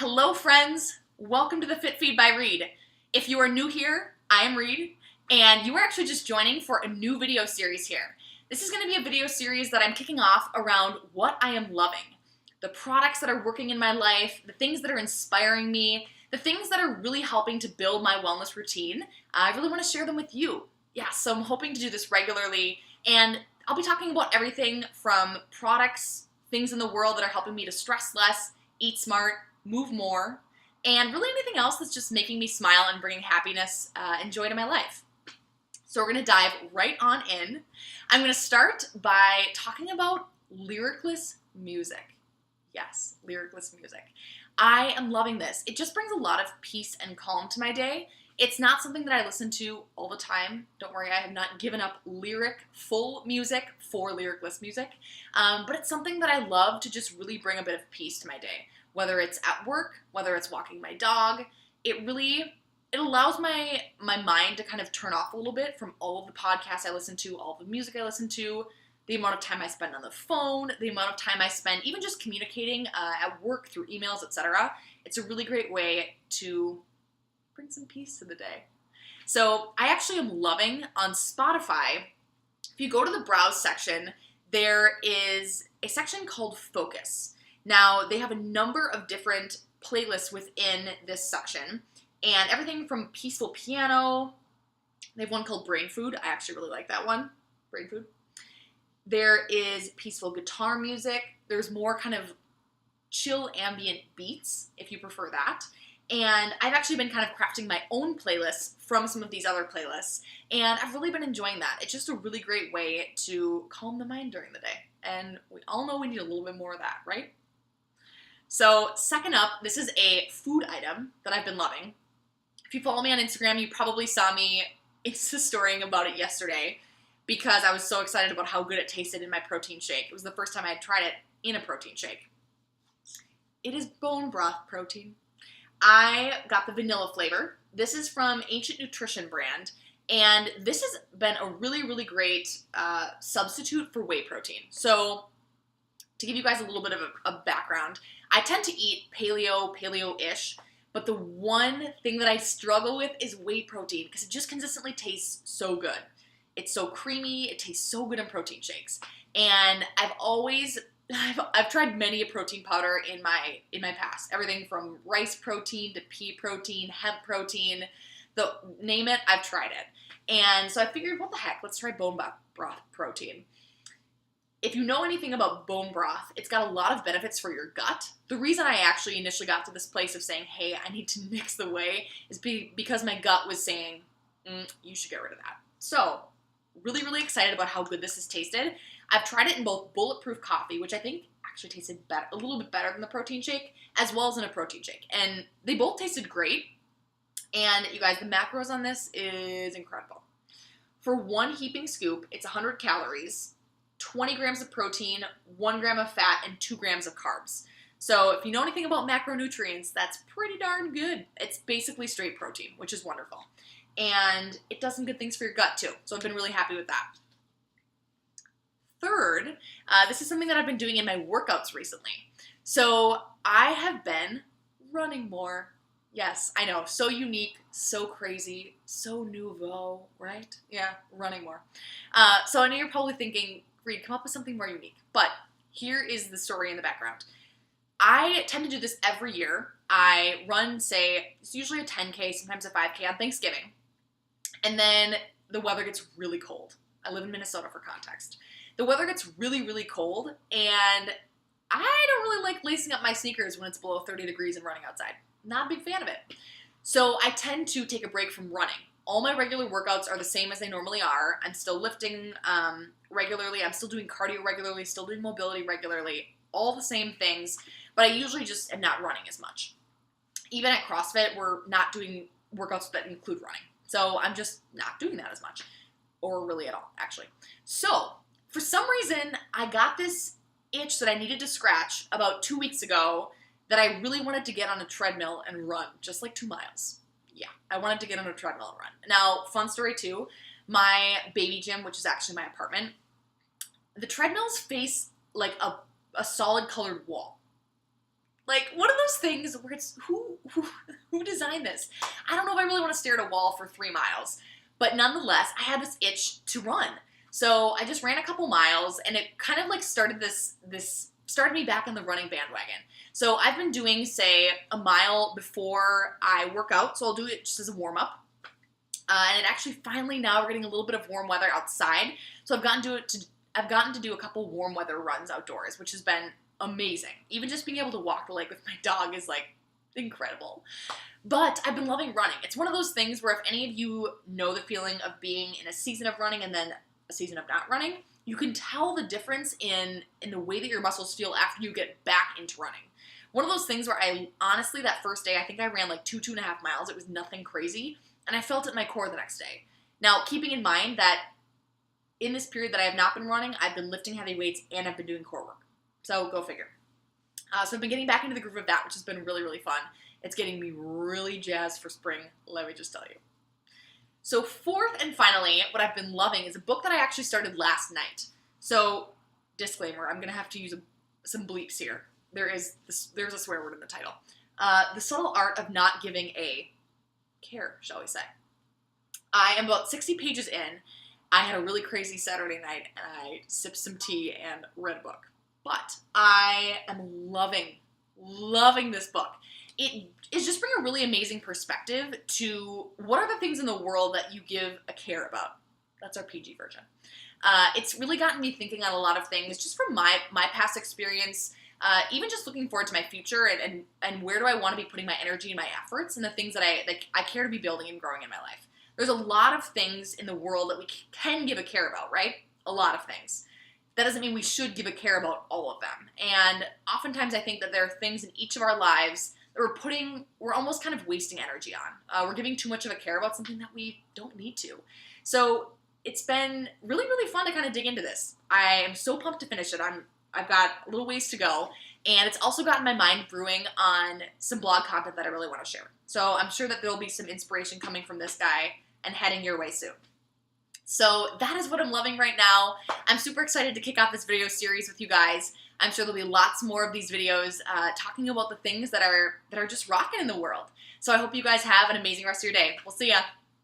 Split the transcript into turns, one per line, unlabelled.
Hello friends, welcome to the Fit Feed by Reed. If you are new here, I am Reed, and you are actually just joining for a new video series here. This is going to be a video series that I'm kicking off around what I am loving. The products that are working in my life, the things that are inspiring me, the things that are really helping to build my wellness routine. I really want to share them with you. Yeah, so I'm hoping to do this regularly, and I'll be talking about everything from products, things in the world that are helping me to stress less, eat smart, move more, and really anything else that's just making me smile and bringing happiness and joy to my life. So we're going to dive right on in. I'm going to start by talking about lyricless music. Yes, lyricless music. I am loving this. It just brings a lot of peace and calm to my day. It's not something that I listen to all the time. Don't worry, I have not given up full music for lyricless music. But it's something that I love to just really bring a bit of peace to my day. Whether it's at work, whether it's walking my dog, it allows my mind to kind of turn off a little bit from all of the podcasts I listen to, all of the music I listen to, the amount of time I spend on the phone, the amount of time I spend even just communicating at work through emails, etc. It's a really great way to bring some peace to the day. So I actually am loving on Spotify. If you go to the browse section, there is a section called Focus. Now, they have a number of different playlists within this section, and everything from peaceful piano. They have one called Brain Food. I actually really like that one, Brain Food. There is peaceful guitar music. There's more kind of chill ambient beats, if you prefer that. And I've actually been kind of crafting my own playlists from some of these other playlists, and I've really been enjoying that. It's just a really great way to calm the mind during the day, and we all know we need a little bit more of that, right? So second up, this is a food item that I've been loving. If you follow me on Instagram, you probably saw me Insta-storying about it yesterday because I was so excited about how good it tasted in my protein shake. It was the first time I had tried it in a protein shake. It is bone broth protein. I got the vanilla flavor. This is from Ancient Nutrition brand, and this has been a really, really great substitute for whey protein. So to give you guys a little bit of a background, I tend to eat paleo-ish, but the one thing that I struggle with is whey protein because it just consistently tastes so good. It's so creamy, it tastes so good in protein shakes. And I've tried many a protein powder in my past. Everything from rice protein to pea protein, hemp protein, name it, I've tried it. And so I figured, what the heck, let's try bone broth protein. If you know anything about bone broth, it's got a lot of benefits for your gut. The reason I actually initially got to this place of saying, hey, I need to nix the whey is because my gut was saying, you should get rid of that. So, really, really excited about how good this has tasted. I've tried it in both bulletproof coffee, which I think actually tasted a little bit better than the protein shake, as well as in a protein shake. And they both tasted great. And you guys, the macros on this is incredible. For one heaping scoop, it's 100 calories. 20 grams of protein, 1 gram of fat, and 2 grams of carbs. So if you know anything about macronutrients, that's pretty darn good. It's basically straight protein, which is wonderful. And it does some good things for your gut too. So I've been really happy with that. Third, this is something that I've been doing in my workouts recently. So I have been running more. Yes, I know, so unique, so crazy, so nouveau, right? Yeah, running more. So I know you're probably thinking, Reed, come up with something more unique. But here is the story in the background. I tend to do this every year. I run, say, it's usually a 10K, sometimes a 5K on Thanksgiving. And then the weather gets really cold. I live in Minnesota for context. The weather gets really, really cold, and I don't really like lacing up my sneakers when it's below 30 degrees and running outside. Not a big fan of it. So I tend to take a break from running. All my regular workouts are the same as they normally are. I'm still lifting regularly. I'm still doing cardio regularly, still doing mobility regularly, all the same things, but I usually just am not running as much. Even at CrossFit, we're not doing workouts that include running. So I'm just not doing that as much, or really at all, actually. So for some reason, I got this itch that I needed to scratch about 2 weeks ago that I really wanted to get on a treadmill and run, just like 2 miles. Yeah, I wanted to get on a treadmill and run. Now, fun story too, my baby gym, which is actually my apartment, the treadmills face like a solid colored wall. Like one of those things where it's, who designed this? I don't know if I really want to stare at a wall for 3 miles, but nonetheless, I had this itch to run. So I just ran a couple miles, and it kind of like started started me back on the running bandwagon. So I've been doing, say, a mile before I work out, so I'll do it just as a warm-up. And it actually finally now we're getting a little bit of warm weather outside, so I've gotten to do a couple warm weather runs outdoors, which has been amazing. Even just being able to walk the lake with my dog is like incredible. But I've been loving running. It's one of those things where if any of you know the feeling of being in a season of running and then a season of not running, you can tell the difference in the way that your muscles feel after you get back into running. One of those things where I honestly, that first day, I think I ran like 2.5 miles. It was nothing crazy, and I felt it in my core the next day. Now, keeping in mind that in this period that I have not been running, I've been lifting heavy weights and I've been doing core work. So go figure. So I've been getting back into the groove of that, which has been really, really fun. It's getting me really jazzed for spring, let me just tell you. So fourth and finally, what I've been loving is a book that I actually started last night. So, disclaimer, I'm going to have to use some bleeps here. There's a swear word in the title. The Subtle Art of Not Giving a Care, shall we say. I am about 60 pages in. I had a really crazy Saturday night, and I sipped some tea and read a book. But I am loving this book. It is just bringing a really amazing perspective to what are the things in the world that you give a care about. That's our PG version. It's really gotten me thinking on a lot of things just from my past experience, even just looking forward to my future and where do I want to be putting my energy and my efforts and the things that I care to be building and growing in my life. There's a lot of things in the world that we can give a care about, right? A lot of things. That doesn't mean we should give a care about all of them. And oftentimes I think that there are things in each of our lives that we're almost kind of wasting energy on. We're giving too much of a care about something that we don't need to. So it's been really, really fun to kind of dig into this. I am so pumped to finish it. I've got a little ways to go, and it's also gotten my mind brewing on some blog content that I really want to share. So I'm sure that there'll be some inspiration coming from this guy and heading your way soon. So that is what I'm loving right now. I'm super excited to kick off this video series with you guys. I'm sure there'll be lots more of these videos talking about the things that are just rocking in the world. So I hope you guys have an amazing rest of your day. We'll see ya.